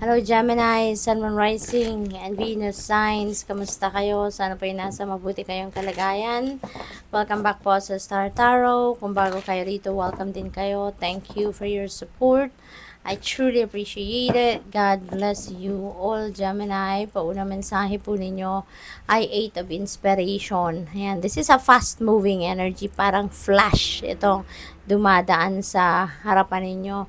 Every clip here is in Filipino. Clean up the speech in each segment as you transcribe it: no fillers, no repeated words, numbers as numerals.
Hello Gemini, Sun, Moon Rising, and Venus signs. Kamusta kayo? Sana po ay nasa mabuti kayong kalagayan. Welcome back po sa Star Tarot. Kung bago kayo rito, welcome din kayo. Thank you for your support. I truly appreciate it. God bless you all, Gemini. Paunang mensahe po ninyo ay 8 of Inspiration. Ayan, this is a fast-moving energy. Parang flash itong dumadaan sa harapan ninyo.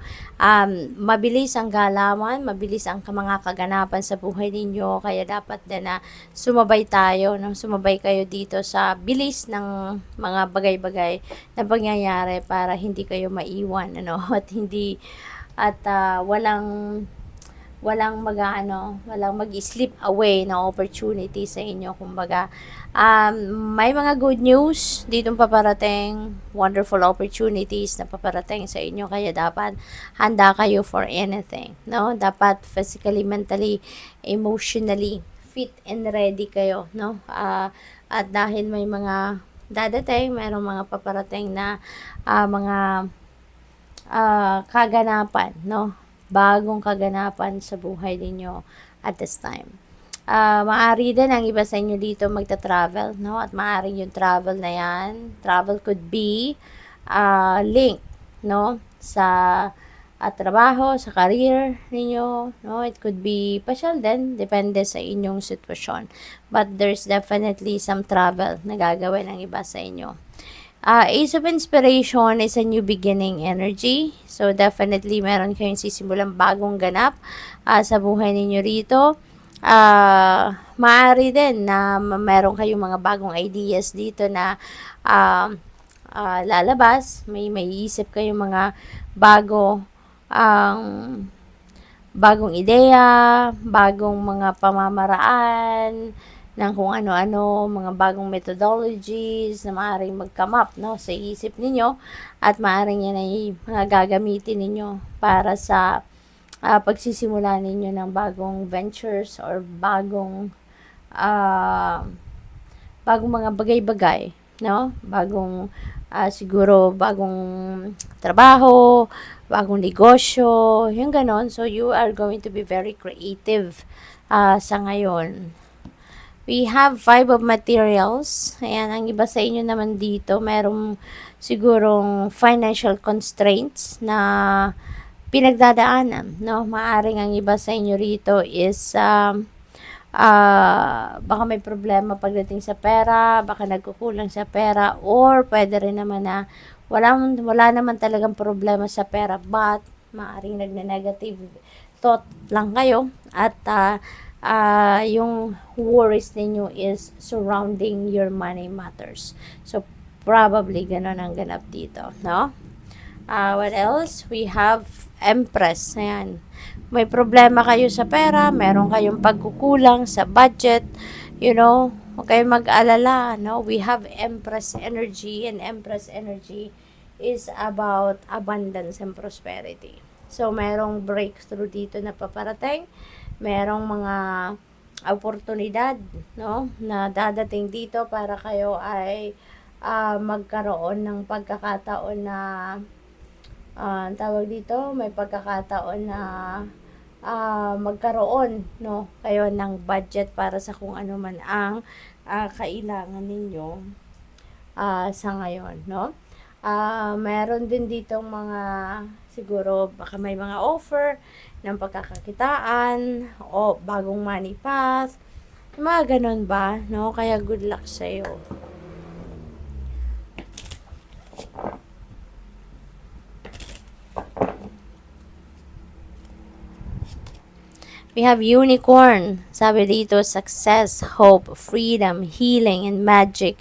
Mabilis ang galawan, mabilis ang mga kaganapan sa buhay ninyo. Kaya dapat din na sumabay tayo, no? Sumabay kayo dito sa bilis ng mga bagay-bagay na pangyayari para hindi kayo maiwan, ano? Walang walang mag-slip away na opportunity sa inyo. Kumbaga, may mga good news ditong paparating, wonderful opportunities na paparating sa inyo, kaya dapat handa kayo for anything, no? Dapat physically, mentally, emotionally fit and ready kayo, no? At dahil may mga dadating, mayroong mga paparating na mga kaganapan, no? Bagong kaganapan sa buhay ninyo at this time. Maari din ang iba sa inyo dito magta-travel, no? At maaaring yung travel na yan, travel could be link, no? Sa trabaho, sa career ninyo, no? It could be pasyal din, depende sa inyong sitwasyon. But there's definitely some travel na gagawin ng iba sa inyo. Ace of Inspiration is a new beginning energy. So, definitely, meron kayong sisimulang bagong ganap sa buhay ninyo rito. Maaari din na meron kayong mga bagong ideas dito na lalabas. May isip kayong mga bagong ideya, bagong mga pamamaraan, ng kung ano-ano, mga bagong methodologies na maaaring mag-come up, no, sa isip ninyo, at maaaring yan ay mga gagamitin ninyo para sa pagsisimula ninyo ng bagong ventures or bagong mga bagay-bagay, no? Siguro bagong trabaho, bagong negosyo, yung ganon. So, you are going to be very creative sa ngayon. We have 5 of materials. Ayan, ang iba sa inyo naman dito, merong sigurong financial constraints na pinagdadaanan, no? Maaring ang iba sa inyo rito is baka may problema pagdating sa pera, baka nagkukulang sa pera, or pwede rin naman na wala naman talagang problema sa pera, but maaring nagne-negative thought lang kayo, at yung worries ninyo is surrounding your money matters. So, probably ganun ang ganap dito, no? What else? We have Empress. Ayan. May problema kayo sa pera, meron kayong pagkukulang sa budget, huwag kayong mag-alala, no? We have Empress energy, and Empress energy is about abundance and prosperity. So, merong breakthrough dito na paparating, merong mga oportunidad, no, na dadating dito para kayo ay magkaroon ng pagkakataon na tawag dito, may pagkakataon na magkaroon, no, kayo ng budget para sa kung ano man ang kailangan ninyo sa ngayon, no? Meron din ditong mga, siguro baka may mga offer ng pagkakakitaan o bagong money path, mga ganun ba, no? Kaya good luck sa'yo. We have Unicorn. Sabi dito, success, hope, freedom, healing, and magic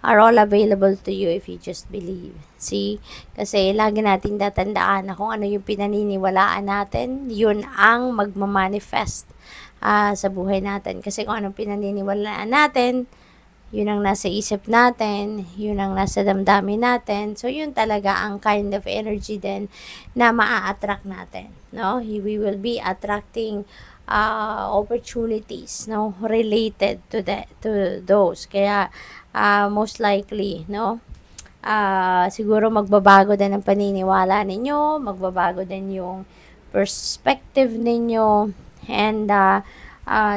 are all available to you if you just believe. See? Kasi lagi nating tatandaan na kung ano yung pinaniniwalaan natin, yun ang magmamanifest sa buhay natin. Kasi kung anong pinaniniwalaan natin, yun ang nasa isip natin, yun ang nasa damdamin natin. So, yun talaga ang kind of energy din na maa-attract natin, no? We will be attracting opportunities, no, related to those. Kaya most likely, no, siguro magbabago din ang paniniwala ninyo, magbabago din yung perspective ninyo, And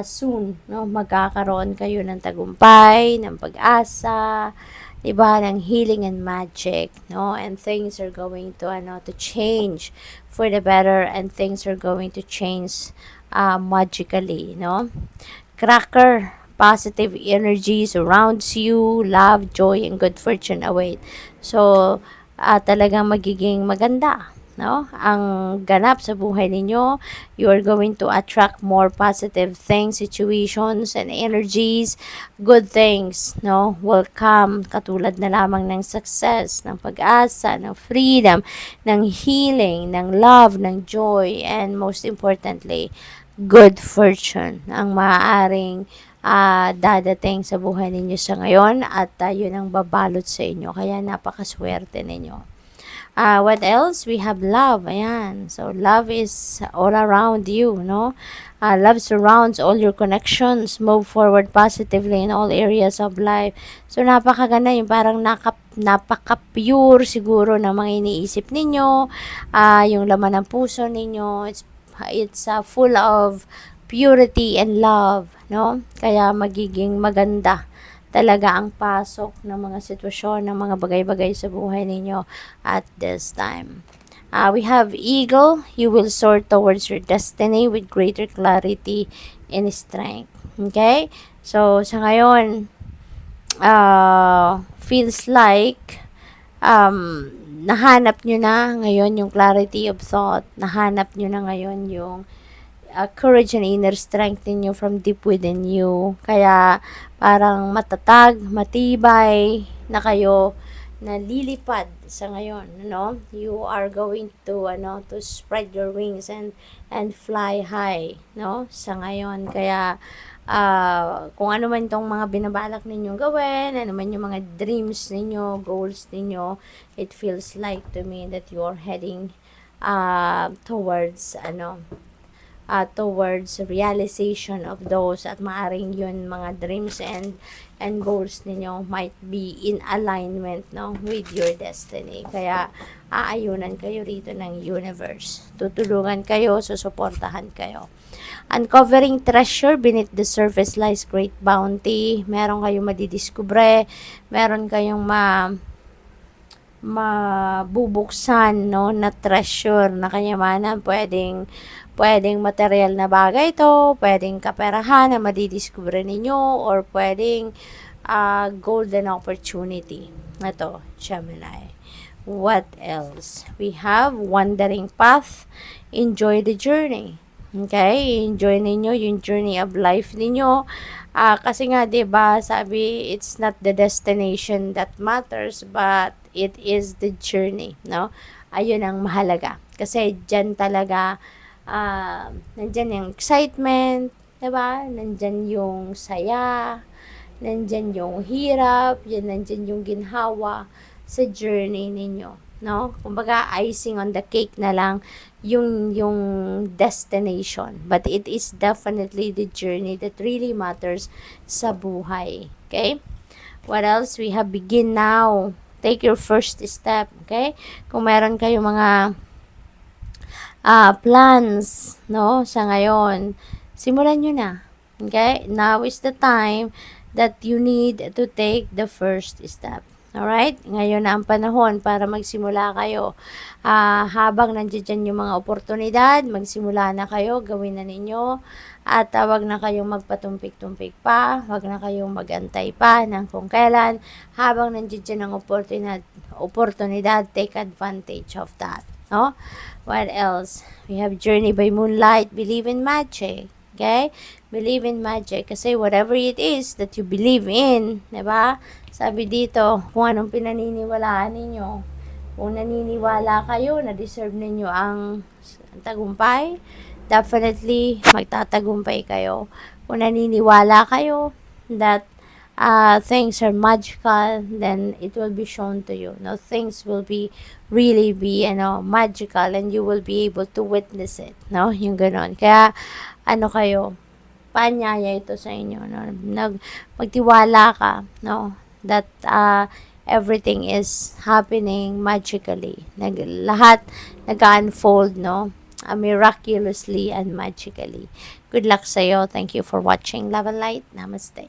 soon, no, magkakaroon kayo ng tagumpay, ng pag-asa, diba, ng healing and magic, no? And things are going to change for the better, and things are going to change magically, no? Cracker, positive energy surrounds you, love, joy, and good fortune await. So, talagang magiging maganda, no? Ang ganap sa buhay ninyo, you are going to attract more positive things, situations, and energies. Good things, no, will come, katulad na lamang ng success, ng pag-asa, ng freedom, ng healing, ng love, ng joy, and most importantly, good fortune ang maaaring dadating sa buhay ninyo sa ngayon, at yun ang babalot sa inyo. Kaya napakaswerte ninyo. What else? We have love. Ayan. So, love is all around you, no? Love surrounds all your connections. Move forward positively in all areas of life. So, napakaganda yung parang napaka-pure siguro ng mga iniisip ninyo. Yung laman ng puso ninyo. It's full of purity and love, no? Kaya magiging maganda talaga ang pasok ng mga sitwasyon, ng mga bagay-bagay sa buhay ninyo at this time. We have eagle. You will soar towards your destiny with greater clarity and strength. Okay? So, sa ngayon, feels like nahanap nyo na ngayon yung clarity of thought. Nahanap nyo na ngayon yung courage and inner strength ninyo from deep within you. Kaya parang matatag, matibay na kayo, na lilipad sa ngayon, no? You are going to spread your wings and fly high, no? Sa ngayon. Kaya kung ano man itong mga binabalak ninyong gawin, ano man yung mga dreams ninyo, goals ninyo, it feels like to me that you are heading towards towards realization of those, at maaring yun mga dreams and goals ninyo might be in alignment, no, with your destiny. Kaya aayunan kayo rito ng universe, tutulungan kayo, susuportahan kayo. Uncovering treasure beneath the surface lies great bounty. Meron kayong madidiskubre, meron kayong mabubuksan, no, na treasure, na kayamanan. Pwedeng material na bagay ito, pwedeng kaperahan na madidiscover ninyo, or pwedeng golden opportunity. Ito, Gemini. What else? We have wandering path. Enjoy the journey. Okay? Enjoy ninyo yung journey of life ninyo. Kasi nga, diba, sabi, it's not the destination that matters, but it is the journey, no? Ayun ang mahalaga. Kasi dyan talaga, nandyan yung excitement, diba? Nandyan yung saya, nandyan yung hirap, nandyan yung ginhawa sa journey ninyo, no? Kumbaga, icing on the cake na lang yung destination. But it is definitely the journey that really matters sa buhay. Okay? What else? We have begin now. Take your first step. Okay? Kung meron kayong mga plans, no, sa ngayon, simulan nyo na. Okay? Now is the time that you need to take the first step. Alright? Ngayon na ang panahon para magsimula kayo. Habang nandiyan yung mga oportunidad, magsimula na kayo, gawin na ninyo. At wag na kayong magpatumpik-tumpik pa, wag na kayong magantay pa ng kung kailan. Habang nandiyan ang oportunidad, take advantage of that. No? What else? We have Journey by Moonlight. Believe in magic. Okay? Believe in magic. Kasi whatever it is that you believe in, diba? Sabi dito, kung anong pinaniniwalaan ninyo. Kung naniniwala kayo na deserve ninyo ang tagumpay, definitely magtatagumpay kayo. Kung naniniwala kayo that things are magical, then it will be shown to you. No, things will really be magical, and you will be able to witness it. No, yung ganon. Kaya kayo, paanyaya ito sa inyo. No, magtiwala ka. No, that everything is happening magically. Lahat nag-unfold, no, miraculously and magically. Good luck sa'yo. Thank you for watching. Love and light. Namaste.